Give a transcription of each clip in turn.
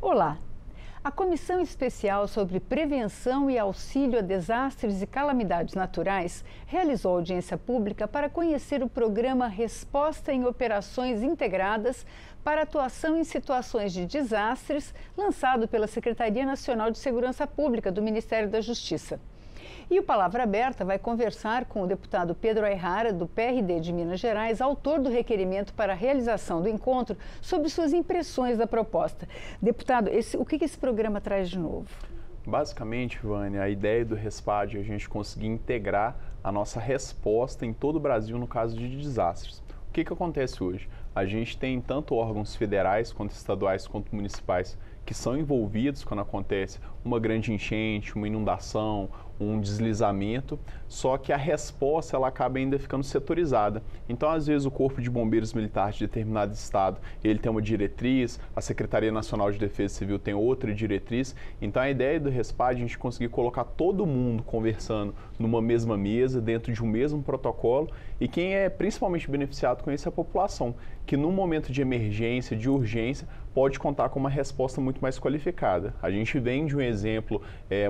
Olá! A Comissão Especial sobre Prevenção e Auxílio a Desastres e Calamidades Naturais realizou audiência pública para conhecer o programa Resposta em Operações Integradas para Atuação em Situações de Desastres, lançado pela Secretaria Nacional de Segurança Pública do Ministério da Justiça. E o Palavra Aberta vai conversar com o deputado Pedro Ayrara, do PRD de Minas Gerais, autor do requerimento para a realização do encontro, sobre suas impressões da proposta. Deputado, o que esse programa traz de novo? Basicamente, Vânia, a ideia do RESPAD é a gente conseguir integrar a nossa resposta em todo o Brasil no caso de desastres. O que acontece hoje? A gente tem tanto órgãos federais, quanto estaduais, quanto municipais que são envolvidos quando acontece uma grande enchente, uma inundação, um deslizamento, só que a resposta ela acaba ainda ficando setorizada. Então, às vezes, o Corpo de Bombeiros Militar de determinado estado, ele tem uma diretriz, a Secretaria Nacional de Defesa Civil tem outra diretriz. Então, a ideia do RESPAD é a gente conseguir colocar todo mundo conversando numa mesma mesa, dentro de um mesmo protocolo, e quem é principalmente beneficiado com isso é a população, que no momento de emergência, de urgência, pode contar com uma resposta muito mais qualificada. A gente vem de um exemplo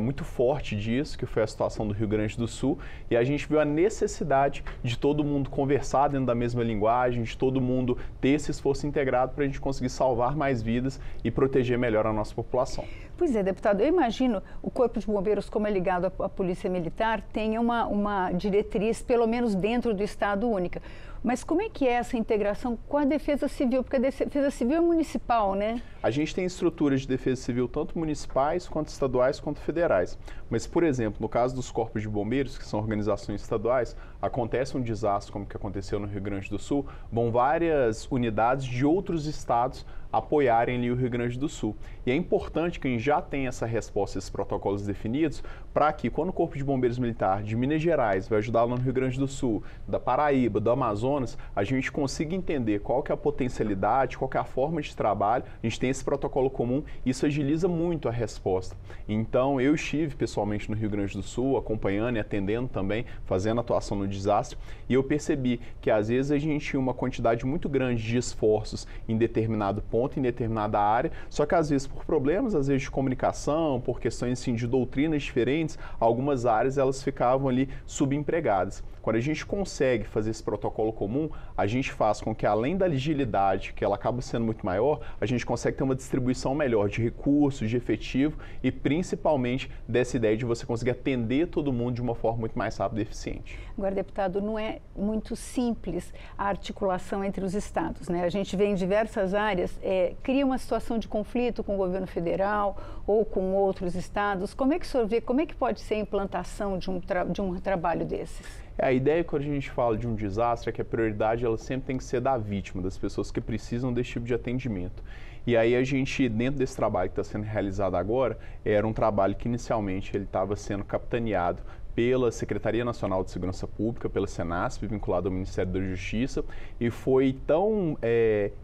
muito forte disso, que foi a situação do Rio Grande do Sul, e a gente viu a necessidade de todo mundo conversar dentro da mesma linguagem, de todo mundo ter esse esforço integrado para a gente conseguir salvar mais vidas e proteger melhor a nossa população. Pois é, deputado, eu imagino o Corpo de Bombeiros, como é ligado à Polícia Militar, tenha uma diretriz, pelo menos dentro do Estado, única. Mas como é que é essa integração com a Defesa Civil? Porque a Defesa Civil é municipal, né? A gente tem estruturas de defesa civil tanto municipais, quanto estaduais, quanto federais. Mas, por exemplo, no caso dos corpos de bombeiros, que são organizações estaduais, acontece um desastre como que aconteceu no Rio Grande do Sul, vão várias unidades de outros estados apoiarem ali o Rio Grande do Sul. E é importante que a gente já tenha essa resposta, esses protocolos definidos, para que quando o Corpo de Bombeiros Militar de Minas Gerais vai ajudar lá no Rio Grande do Sul, da Paraíba, do Amazonas, a gente consiga entender qual que é a potencialidade, qual que é a forma de trabalho, a gente tem esse protocolo comum, isso agiliza muito a resposta. Então, eu estive pessoalmente no Rio Grande do Sul, acompanhando e atendendo também, fazendo atuação no desastre, e eu percebi que às vezes a gente tinha uma quantidade muito grande de esforços em determinado ponto, em determinada área, só que às vezes por problemas, às vezes de comunicação, por questões assim, de doutrinas diferentes, algumas áreas elas ficavam ali subempregadas. Quando a gente consegue fazer esse protocolo comum, a gente faz com que além da agilidade, que ela acaba sendo muito maior, a gente consegue ter uma distribuição melhor de recursos, de efetivo e principalmente dessa ideia de você conseguir atender todo mundo de uma forma muito mais rápida e eficiente. Agora, deputado, não é muito simples a articulação entre os estados, né? A gente vê em diversas áreas, cria uma situação de conflito com o governo federal ou com outros estados. Como é que o senhor vê, como é que pode ser a implantação de um trabalho desses? A ideia quando a gente fala de um desastre é que a prioridade ela sempre tem que ser da vítima, das pessoas que precisam desse tipo de atendimento. E aí a gente, dentro desse trabalho que está sendo realizado agora, era um trabalho que inicialmente ele estava sendo capitaneado pela Secretaria Nacional de Segurança Pública, pela Senasp, vinculado ao Ministério da Justiça, e foi tão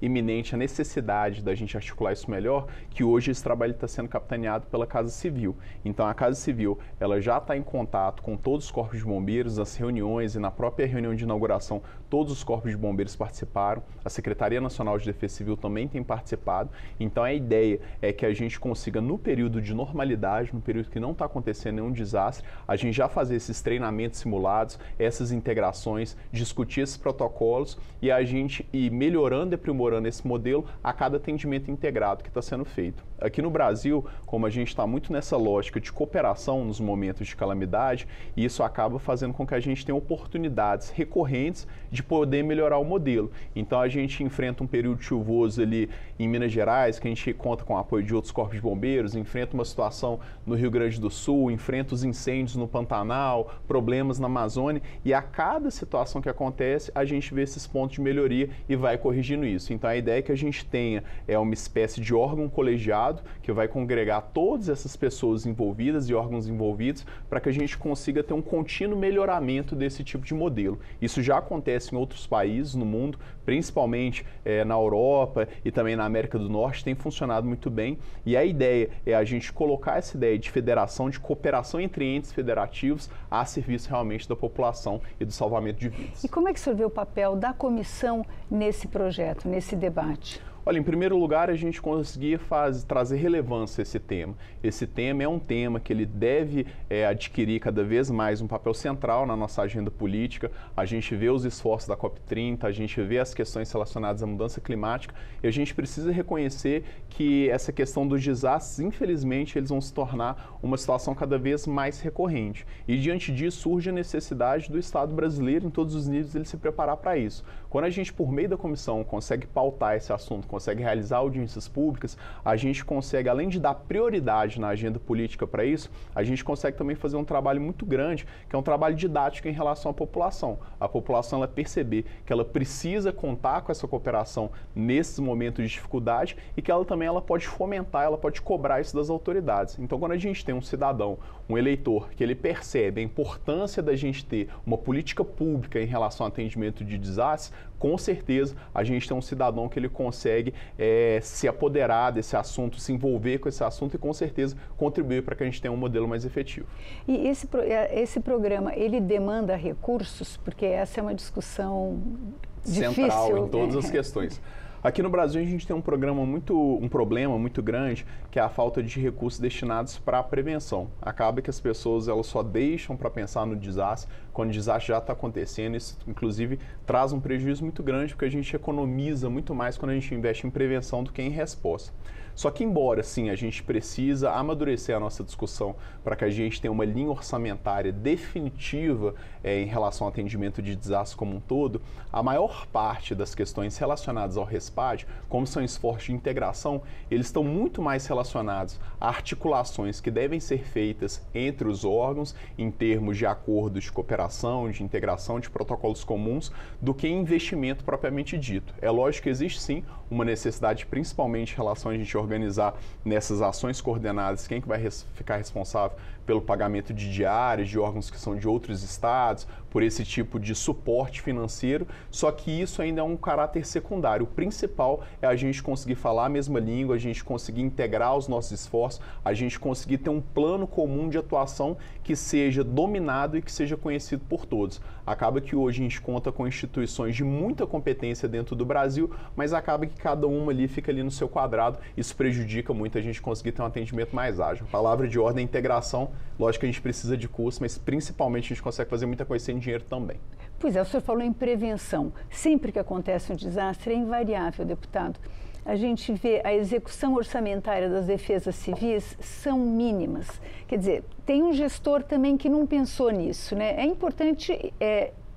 iminente a necessidade da gente articular isso melhor, que hoje esse trabalho está sendo capitaneado pela Casa Civil. Então a Casa Civil, ela já está em contato com todos os corpos de bombeiros, nas reuniões e na própria reunião de inauguração, todos os corpos de bombeiros participaram, a Secretaria Nacional de Defesa Civil também tem participado, então a ideia é que a gente consiga, no período de normalidade, no período que não está acontecendo nenhum desastre, a gente já fazer esses treinamentos simulados, essas integrações, discutir esses protocolos e a gente ir melhorando e aprimorando esse modelo a cada atendimento integrado que está sendo feito. Aqui no Brasil, como a gente está muito nessa lógica de cooperação nos momentos de calamidade, isso acaba fazendo com que a gente tenha oportunidades recorrentes de poder melhorar o modelo. Então a gente enfrenta um período chuvoso ali em Minas Gerais, que a gente conta com o apoio de outros corpos de bombeiros, enfrenta uma situação no Rio Grande do Sul, enfrenta os incêndios no Pantanal, problemas na Amazônia, e a cada situação que acontece, a gente vê esses pontos de melhoria e vai corrigindo isso. Então a ideia é que a gente tenha uma espécie de órgão colegiado que vai congregar todas essas pessoas envolvidas e órgãos envolvidos para que a gente consiga ter um contínuo melhoramento desse tipo de modelo. Isso já acontece em outros países no mundo, principalmente na Europa e também na América do Norte, tem funcionado muito bem. E a ideia é a gente colocar essa ideia de federação, de cooperação entre entes federativos a serviço realmente da população e do salvamento de vidas. E como é que o senhor vê o papel da comissão nesse projeto, nesse debate? Olha, em primeiro lugar, a gente conseguir trazer relevância a esse tema. Esse tema é um tema que ele deve adquirir cada vez mais um papel central na nossa agenda política. A gente vê os esforços da COP30, a gente vê as questões relacionadas à mudança climática e a gente precisa reconhecer que essa questão dos desastres, infelizmente, eles vão se tornar uma situação cada vez mais recorrente. E diante disso surge a necessidade do Estado brasileiro, em todos os níveis, ele se preparar para isso. Quando a gente, por meio da comissão, consegue pautar esse assunto, consegue realizar audiências públicas, a gente consegue, além de dar prioridade na agenda política para isso, a gente consegue também fazer um trabalho muito grande, que é um trabalho didático em relação à população. A população ela perceber que ela precisa contar com essa cooperação nesses momentos de dificuldade e que ela também pode fomentar, ela pode cobrar isso das autoridades. Então, quando a gente tem um cidadão, um eleitor, que ele percebe a importância da gente ter uma política pública em relação ao atendimento de desastres, com certeza a gente tem um cidadão que ele consegue se apoderar desse assunto, se envolver com esse assunto e com certeza contribuir para que a gente tenha um modelo mais efetivo. E esse programa, ele demanda recursos? Porque essa é uma discussão difícil. Central em todas as questões. Aqui no Brasil a gente tem um problema muito grande, que é a falta de recursos destinados para a prevenção. Acaba que as pessoas elas só deixam para pensar no desastre quando o desastre já está acontecendo. Isso, inclusive, traz um prejuízo muito grande, porque a gente economiza muito mais quando a gente investe em prevenção do que em resposta. Só que, embora, sim, a gente precisa amadurecer a nossa discussão para que a gente tenha uma linha orçamentária definitiva em relação ao atendimento de desastre como um todo, a maior parte das questões relacionadas ao RESPAD, como são esforços de integração, eles estão muito mais relacionados a articulações que devem ser feitas entre os órgãos em termos de acordos de cooperação, de integração, de protocolos comuns, do que investimento propriamente dito. É lógico que existe, sim, uma necessidade, principalmente em relação a gente organizar nessas ações coordenadas quem que vai ficar responsável pelo pagamento de diárias, de órgãos que são de outros estados, por esse tipo de suporte financeiro, só que isso ainda é um caráter secundário. O principal é a gente conseguir falar a mesma língua, a gente conseguir integrar os nossos esforços, a gente conseguir ter um plano comum de atuação que seja dominado e que seja conhecido por todos. Acaba que hoje a gente conta com instituições de muita competência dentro do Brasil, mas acaba que cada uma ali fica ali no seu quadrado. Isso prejudica muito a gente conseguir ter um atendimento mais ágil. Palavra de ordem, integração, lógico que a gente precisa de curso, mas principalmente a gente consegue fazer muita coisa sem dinheiro também. Pois é, o senhor falou em prevenção. Sempre que acontece um desastre é invariável, deputado. A gente vê a execução orçamentária das defesas civis são mínimas. Quer dizer, tem um gestor também que não pensou nisso, né? É importante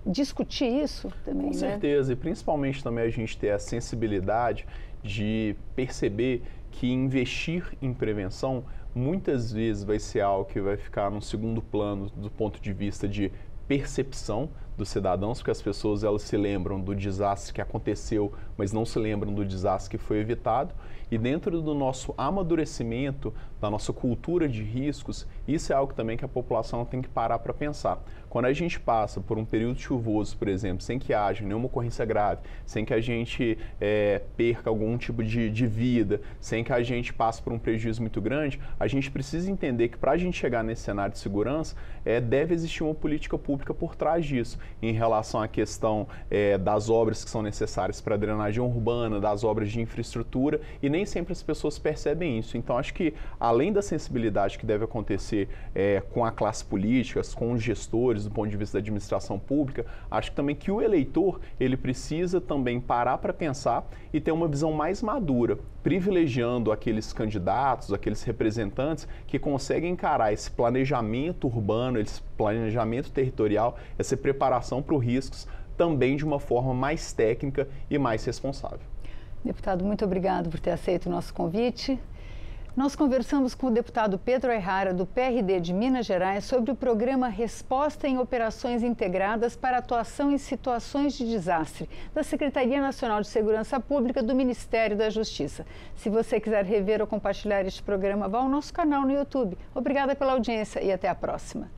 discutir isso também, Com certeza, e principalmente também a gente ter a sensibilidade de perceber que investir em prevenção muitas vezes vai ser algo que vai ficar num segundo plano do ponto de vista de percepção dos cidadãos, porque as pessoas elas se lembram do desastre que aconteceu, mas não se lembram do desastre que foi evitado. E dentro do nosso amadurecimento, da nossa cultura de riscos, isso é algo também que a população tem que parar para pensar. Quando a gente passa por um período chuvoso, por exemplo, sem que haja nenhuma ocorrência grave, sem que a gente perca algum tipo de vida, sem que a gente passe por um prejuízo muito grande, a gente precisa entender que para a gente chegar nesse cenário de segurança, deve existir uma política pública por trás disso, em relação à questão das obras que são necessárias para a drenagem urbana, das obras de infraestrutura, e nem sempre as pessoas percebem isso. Então, acho que, além da sensibilidade que deve acontecer com a classe política, com os gestores, do ponto de vista da administração pública, acho que também que o eleitor, ele precisa também parar para pensar e ter uma visão mais madura, privilegiando aqueles candidatos, aqueles representantes que conseguem encarar esse planejamento urbano, esse planejamento territorial, essa preparação para os riscos, também de uma forma mais técnica e mais responsável. Deputado, muito obrigado por ter aceito o nosso convite. Nós conversamos com o deputado Pedro Aihara, do PRD de Minas Gerais, sobre o programa Resposta em Operações Integradas para Atuação em Situações de Desastre, da Secretaria Nacional de Segurança Pública do Ministério da Justiça. Se você quiser rever ou compartilhar este programa, vá ao nosso canal no YouTube. Obrigada pela audiência e até a próxima.